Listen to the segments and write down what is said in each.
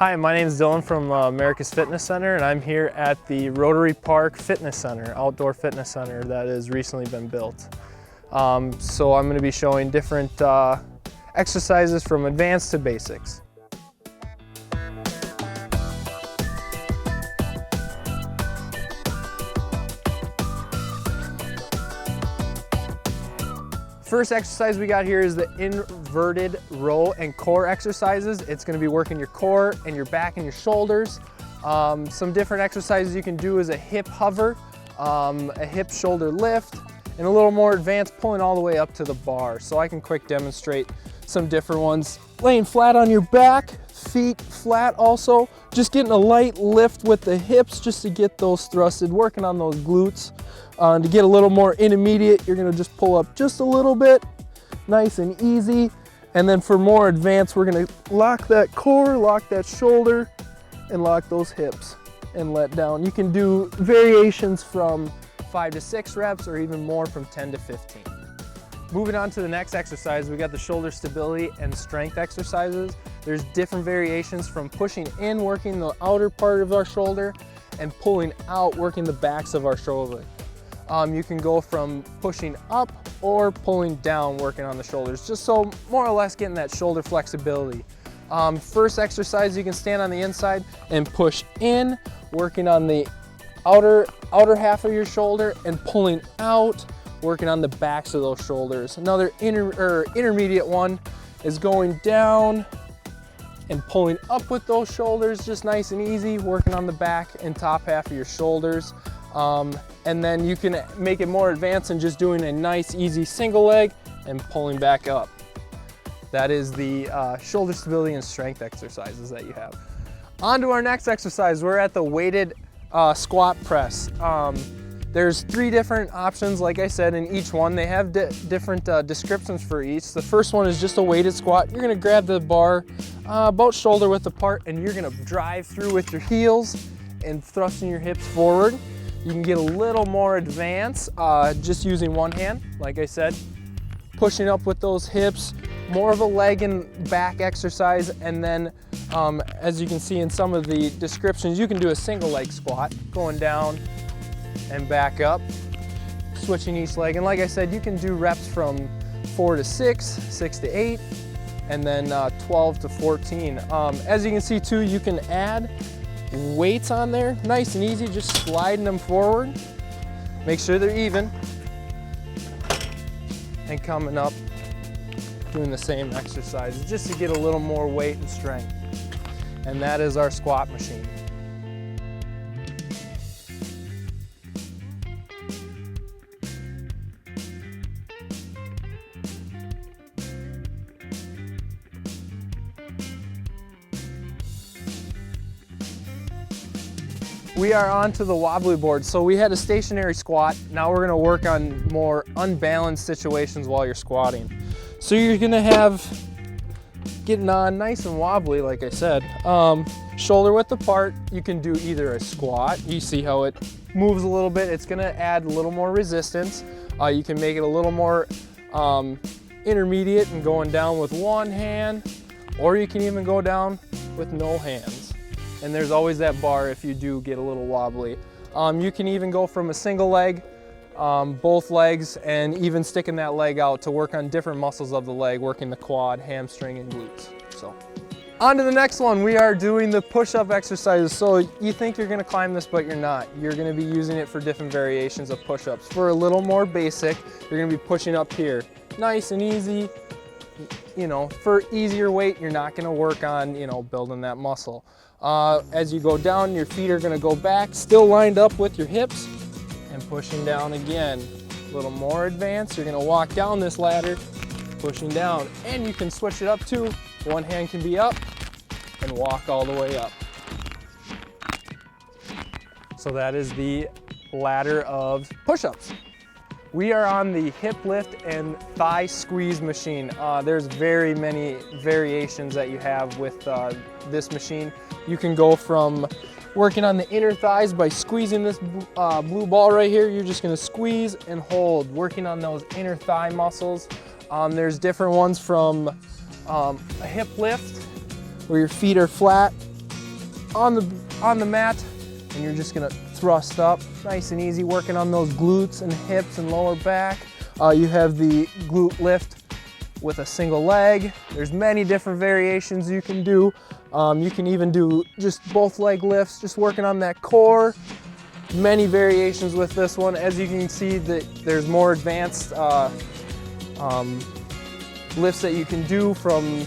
Hi, my name is Dylan from America's Fitness Center, and I'm here at the Rotary Park Fitness Center, outdoor fitness center that has recently been built. So I'm going to be showing different exercises from advanced to basics. First exercise we got here is the inverted row and core exercises. It's going to be working your core and your back and your shoulders. Some different exercises you can do is a hip hover, a hip shoulder lift, and a little more advanced pulling all the way up to the bar. So I can quick demonstrate some different ones. Laying flat on your back, feet flat also. Just getting a light lift with the hips just to get those thrusted, working on those glutes. To get a little more intermediate, you're gonna just pull up just a little bit, nice and easy. And then for more advanced, we're gonna lock that core, lock that shoulder, and lock those hips and let down. You can do variations from 5 to 6 reps or even more from 10 to 15. Moving on to the next exercise, we got the shoulder stability and strength exercises. There's different variations from pushing in, working the outer part of our shoulder, and pulling out, working the backs of our shoulder. You can go from pushing up or pulling down, working on the shoulders, just so more or less getting that shoulder flexibility. First exercise, you can stand on the inside and push in, working on the outer half of your shoulder, and pulling out, working on the backs of those shoulders. Another intermediate one is going down and pulling up with those shoulders, just nice and easy, working on the back and top half of your shoulders. And then you can make it more advanced and just doing a nice easy single leg and pulling back up. That is the shoulder stability and strength exercises that you have. On to our next exercise. We're at the weighted squat press. There's 3 different options, like I said, in each one. They have different descriptions for each. The first one is just a weighted squat. You're gonna grab the bar about shoulder width apart, and you're gonna drive through with your heels and thrusting your hips forward. You can get a little more advanced just using one hand, like I said. Pushing up with those hips, more of a leg and back exercise, and then as you can see in some of the descriptions, you can do a single leg squat, going down and back up, switching each leg. And like I said, you can do reps from 4 to 6, 6 to 8, and then 12 to 14. As you can see too, you can add weights on there, nice and easy, just sliding them forward. Make sure they're even. And coming up, doing the same exercises, just to get a little more weight and strength. And that is our squat machine. We are on to the wobbly board. So we had a stationary squat. Now we're gonna work on more unbalanced situations while you're squatting. So you're gonna have, getting on nice and wobbly, like I said. Shoulder width apart, you can do either a squat. You see how it moves a little bit. It's gonna add a little more resistance. You can make it a little more intermediate and going down with one hand, or you can even go down with no hands. And there's always that bar if you do get a little wobbly. You can even go from a single leg, both legs, and even sticking that leg out to work on different muscles of the leg, working the quad, hamstring, and glutes. So, on to the next one. We are doing the push-up exercises. So you think you're gonna climb this, but you're not. You're gonna be using it for different variations of push-ups. For a little more basic, you're gonna be pushing up here. Nice and easy. You know, for easier weight, you're not gonna work on, building that muscle. As you go down, your feet are gonna go back, still lined up with your hips, and pushing down again. A little more advanced, you're gonna walk down this ladder, pushing down, and you can switch it up too. One hand can be up and walk all the way up. So that is the ladder of push-ups. We are on the hip lift and thigh squeeze machine. There's very many variations that you have with this machine. You can go from working on the inner thighs by squeezing this blue ball right here. You're just gonna squeeze and hold, working on those inner thigh muscles. There's different ones from a hip lift where your feet are flat on the mat, and you're just gonna thrust up, nice and easy, working on those glutes and hips and lower back. You have the glute lift with a single leg. There's many different variations you can do. You can even do just both leg lifts, just working on that core. Many variations with this one. As you can see, there's more advanced lifts that you can do, from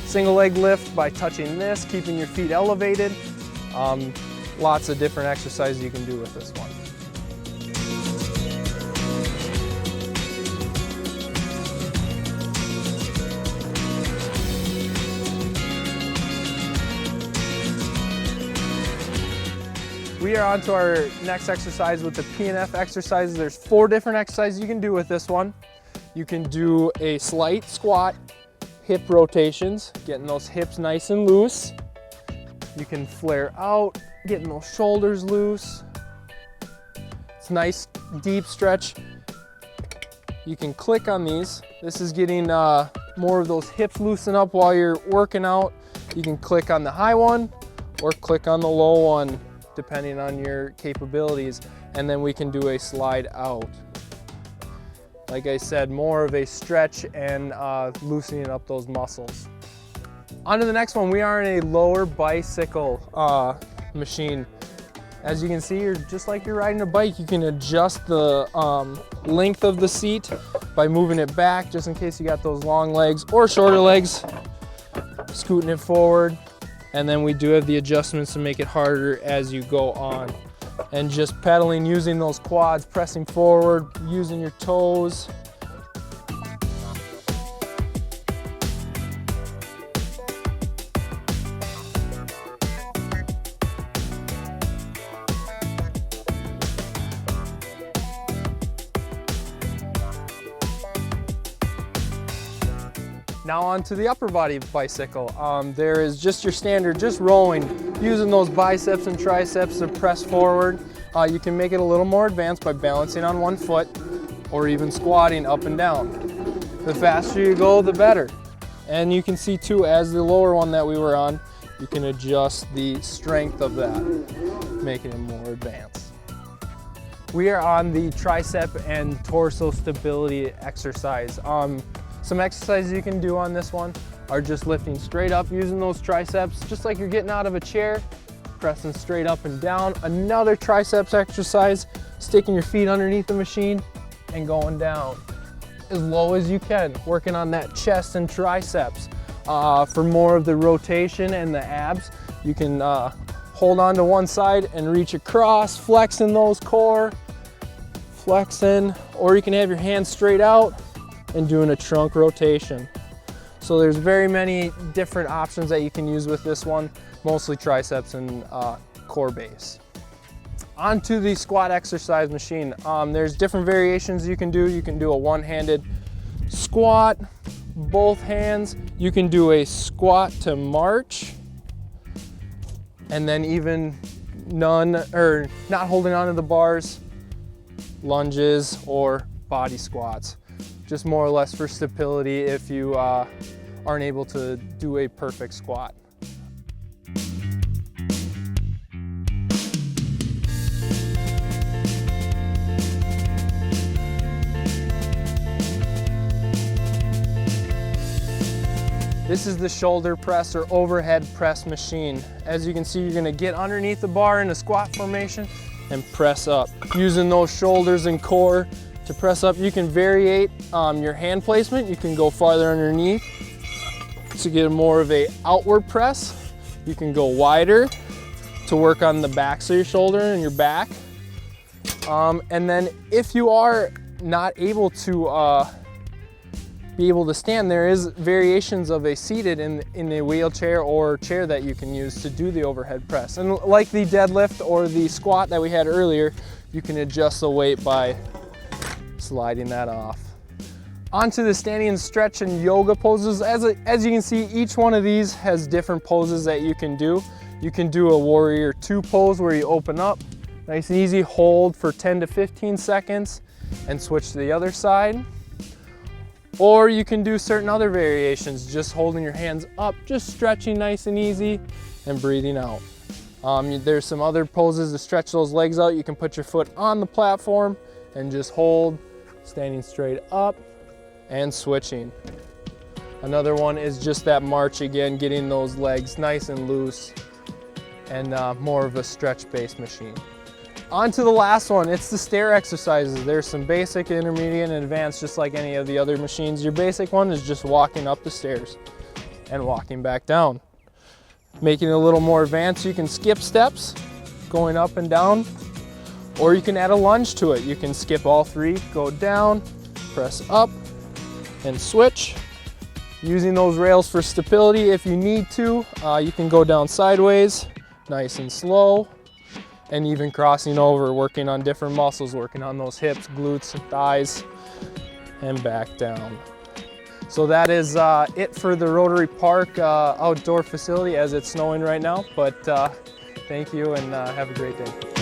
single leg lift by touching this, keeping your feet elevated. Lots of different exercises you can do with this one. We are on to our next exercise with the P&F exercises. There's 4 different exercises you can do with this one. You can do a slight squat, hip rotations, getting those hips nice and loose. You can flare out, getting those shoulders loose. It's a nice deep stretch. You can click on these. This is getting more of those hips loosen up while you're working out. You can click on the high one or click on the low one, depending on your capabilities, and then we can do a slide out. Like I said, more of a stretch and loosening up those muscles. On to the next one. We are in a lower bicycle machine. As you can see, you're just like you're riding a bike. You can adjust the length of the seat by moving it back, just in case you got those long legs or shorter legs, scooting it forward. And then we do have the adjustments to make it harder as you go on. And just pedaling, using those quads, pressing forward, using your toes. Now on to the upper body bicycle. There is just your standard, just rowing, using those biceps and triceps to press forward. You can make it a little more advanced by balancing on one foot or even squatting up and down. The faster you go, the better. And you can see too, as the lower one that we were on, you can adjust the strength of that, making it more advanced. We are on the tricep and torso stability exercise. Some exercises you can do on this one are just lifting straight up, using those triceps, just like you're getting out of a chair, pressing straight up and down. Another triceps exercise, sticking your feet underneath the machine and going down as low as you can, working on that chest and triceps. For more of the rotation and the abs, you can hold on to one side and reach across, flexing those core, flexing, or you can have your hands straight out and doing a trunk rotation. So there's very many different options that you can use with this one, mostly triceps and core base. On to the squat exercise machine. There's different variations you can do. You can do a one-handed squat, both hands. You can do a squat to march, and then even not holding onto the bars, lunges or body squats. Just more or less for stability if you aren't able to do a perfect squat. This is the shoulder press or overhead press machine. As you can see, you're gonna get underneath the bar in a squat formation and press up. Using those shoulders and core to press up. You can variate your hand placement. You can go farther underneath to get more of a outward press. You can go wider to work on the backs of your shoulder and your back. And then if you are not able to be able to stand, there is variations of a seated in a wheelchair or chair that you can use to do the overhead press. And like the deadlift or the squat that we had earlier, you can adjust the weight by sliding that off. Onto the standing and stretch and yoga poses. As you can see, each one of these has different poses that you can do. You can do a warrior 2 pose where you open up, nice and easy, hold for 10 to 15 seconds and switch to the other side. Or you can do certain other variations, just holding your hands up, just stretching nice and easy, and breathing out. There's some other poses to stretch those legs out. You can put your foot on the platform and just hold, standing straight up and switching. Another one is just that march again, getting those legs nice and loose and more of a stretch-based machine. On to the last one, it's the stair exercises. There's some basic, intermediate, and advanced, just like any of the other machines. Your basic one is just walking up the stairs and walking back down. Making it a little more advanced, you can skip steps, going up and down, or you can add a lunge to it. You can skip all three, go down, press up, and switch. Using those rails for stability if you need to. You can go down sideways, nice and slow, and even crossing over, working on different muscles, working on those hips, glutes, thighs, and back down. So that is it for the Rotary Park outdoor facility as it's snowing right now, but thank you and have a great day.